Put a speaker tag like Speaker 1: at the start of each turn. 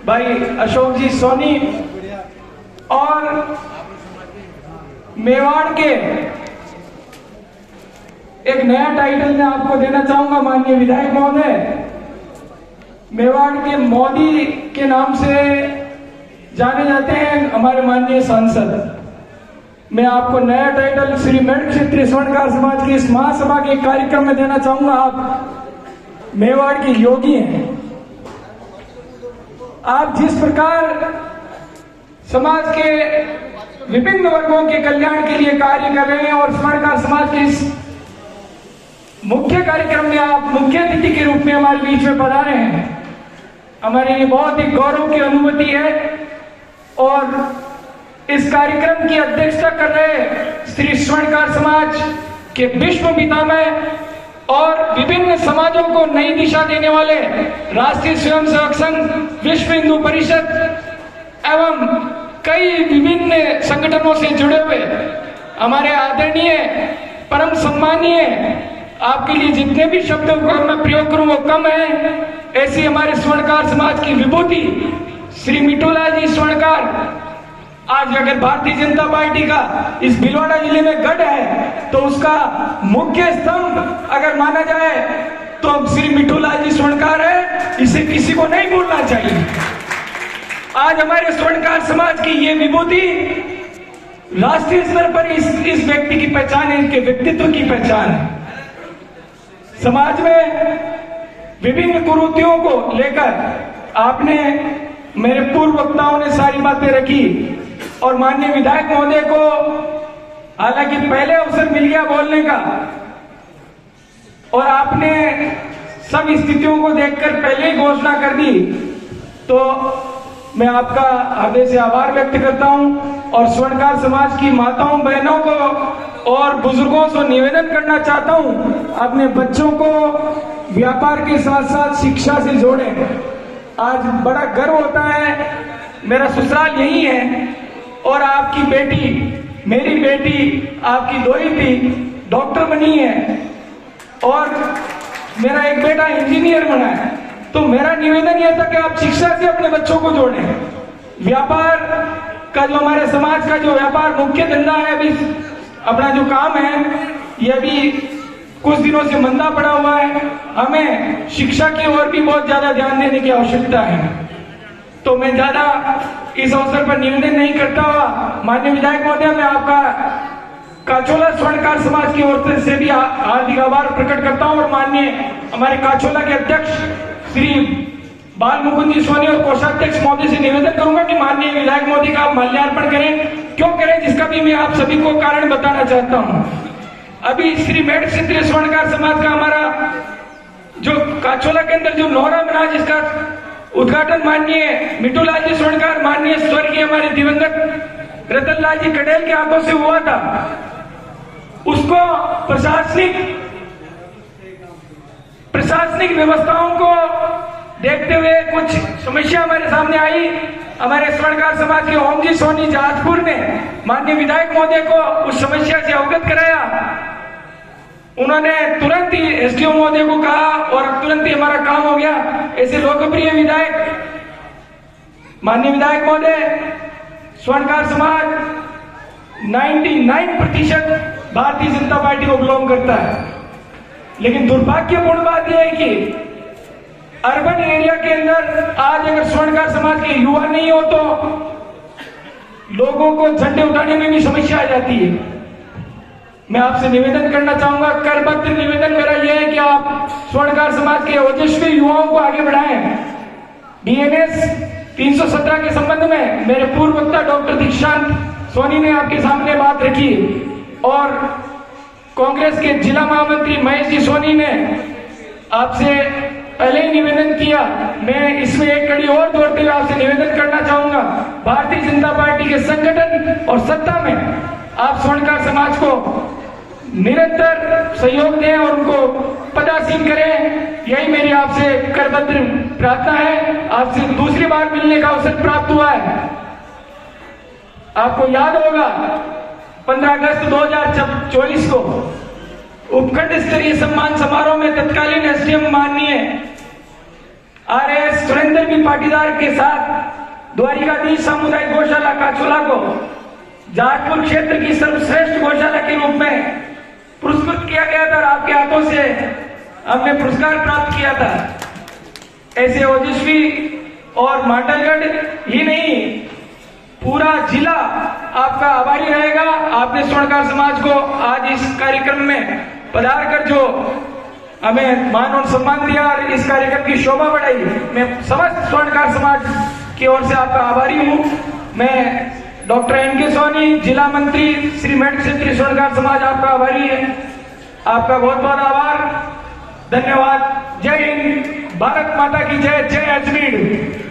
Speaker 1: भाई अशोक जी सोनी और मेवाड़ के एक नया टाइटल मैं आपको देना चाहूंगा माननीय विधायक महोदय। मेवाड़ के मोदी के नाम से जाने जाते हैं हमारे माननीय सांसद। मैं आपको नया टाइटल श्री मेरठ क्षेत्रीय स्वर्णकार समाज की इस महासभा के कार्यक्रम में देना चाहूंगा। आप मेवाड़ के योगी हैं। आप जिस प्रकार समाज के विभिन्न वर्गों के कल्याण के लिए कार्य कर रहे हैं और स्वर्णकार समाज के इस मुख्य कार्यक्रम में आप मुख्य अतिथि के रूप में हमारे बीच में पधारे हैं, हमारे लिए बहुत ही गौरव की अनुभूति है। और इस कार्यक्रम की अध्यक्षता कर रहे श्री स्वर्णकार समाज के विश्व पितामह और विभिन्न समाजों को नई दिशा देने वाले राष्ट्रीय स्वयंसेवक संघ, विश्व हिंदू परिषद एवं कई विभिन्न संगठनों से जुड़े हुए हमारे आदरणीय परम सम्मानीय, आपके लिए जितने भी शब्दों का मैं प्रयोग करूं वो कम है, ऐसी हमारे स्वर्णकार समाज की विभूति श्री मिठूलाल जी स्वर्णकार। आज अगर भारतीय जनता पार्टी का इस भीलवाड़ा जिले में गढ़ है तो उसका मुख्य स्तंभ अगर माना जाए तो श्री मिठूलाल जी स्वर्णकार है, इसे किसी को नहीं भूलना चाहिए। आज हमारे स्वर्णकार समाज की ये विभूति राष्ट्रीय स्तर पर इस व्यक्ति की पहचान है, इनके व्यक्तित्व की पहचान है। समाज में विभिन्न कुरीतियों को लेकर आपने, मेरे पूर्व वक्ताओं ने सारी बातें रखी और माननीय विधायक महोदय को हालांकि पहले अवसर मिल गया बोलने का और आपने सब स्थितियों को देखकर पहले ही घोषणा कर दी, तो मैं आपका हृदय से आभार व्यक्त करता हूं और स्वर्णकार समाज की माताओं बहनों को और बुजुर्गों से निवेदन करना चाहता हूं, अपने बच्चों को व्यापार के साथ साथ शिक्षा से जोड़ें। आज बड़ा गर्व होता है, मेरा ससुराल यही है और आपकी बेटी, मेरी बेटी, आपकी दोहिती डॉक्टर बनी है और मेरा एक बेटा इंजीनियर बना है। तो मेरा निवेदन यह था कि आप शिक्षा से अपने बच्चों को जोड़ें। व्यापार का जो हमारे समाज का जो व्यापार मुख्य धंधा है, अभी अपना जो काम है यह भी कुछ दिनों से मंदा पड़ा हुआ है। हमें शिक्षा की ओर भी बहुत ज्यादा ध्यान देने की आवश्यकता है। तो मैं ज्यादा इस अवसर पर निवेदन नहीं करता हुआ माननीय विधायक महोदय, मैं आपका काचोला स्वर्णकार समाज की ओर से भी हार्दिक आभार प्रकट करता हूं और माननीय हमारे काचोला के अध्यक्ष श्री बाल मुकुंद जी सोनी और कोषाध्यक्ष महोदय से निवेदन करूंगा कि माननीय विधायक मोदी का आप माल्यार्पण करें। क्यों करें, जिसका भी मैं आप सभी को कारण बताना चाहता हूं। अभी श्री मेरठ क्षेत्रीय स्वर्णकार समाज का हमारा जो काचोला के अंदर जो नोहरा बना, जिसका उद्घाटन माननीय मिठूलाल जी स्वर्णकार, माननीय स्वर्गीय हमारे दिवंगत रतनलाल जी कटेल के हाथों से हुआ था, उसको प्रशासनिक व्यवस्थाओं को देखते हुए कुछ समस्या हमारे सामने आई। हमारे स्वर्णकार समाज के ओम जी सोनी जाजपुर ने माननीय विधायक महोदय को उस समस्या से अवगत कराया। उन्होंने तुरंत ही एसडीओ महोदय को कहा और तुरंत ही हमारा काम हो गया। ऐसे लोकप्रिय विधायक माननीय विधायक महोदय, स्वर्णकार समाज 99% भारतीय जनता पार्टी को बिलोंग करता है, लेकिन दुर्भाग्यपूर्ण बात यह है कि अर्बन एरिया के अंदर आज अगर स्वर्णकार समाज के युवा नहीं हो तो लोगों को झंडे उठाने में भी समस्या आ जाती है। मैं आपसे निवेदन करना चाहूंगा, करबद्ध निवेदन मेरा यह है कि आप स्वर्णकार समाज के ओजस्वी युवाओं को आगे बढ़ाएं। बीएनएस 317 के संबंध में मेरे पूर्व वक्ता डॉक्टर दीक्षांत सोनी ने आपके सामने बात रखी और कांग्रेस के जिला महामंत्री महेश जी सोनी ने आपसे पहले ही निवेदन किया। मैं इसमें एक कड़ी और जोड़ते हुए आपसे निवेदन करना चाहूंगा, भारतीय जनता पार्टी के संगठन और सत्ता में आप स्वर्णकार समाज को निरंतर सहयोग दें और उनको पदासीन करें। यही मेरी आपसे करबद्ध प्रार्थना है। आपसे दूसरी बार मिलने का अवसर प्राप्त हुआ है। आपको याद होगा 15 अगस्त 2024 को उपखंड स्तरीय सम्मान समारोह में तत्कालीन एसडीएम माननीय RS सुरेंद्र भी पाटीदार के साथ द्वारिकाधीश सामुदायिक गौशाला काचोला को जहाजपुर क्षेत्र की सर्वश्रेष्ठ गौशाला के रूप में पुरस्कृत किया गया था और आपके हाथों से हमने पुरस्कार प्राप्त किया था। ऐसे ओजस्वी और मांडलगढ़ ही नहीं, पूरा जिला आपका आभारी रहेगा। आपने स्वर्णकार समाज को आज इस कार्यक्रम में पधार कर जो हमें मान और सम्मान दिया और इस कार्यक्रम की शोभा बढ़ाई, मैं समस्त स्वर्णकार समाज की ओर से आपका आभारी हूं। मैं डॉक्टर NK सोनी, जिला मंत्री श्री मेट क्षेत्रीय स्वर्णकार समाज आपका आभारी है। आपका बहुत बहुत आभार, धन्यवाद। जय हिंद, भारत माता की जय। जय अजमेर।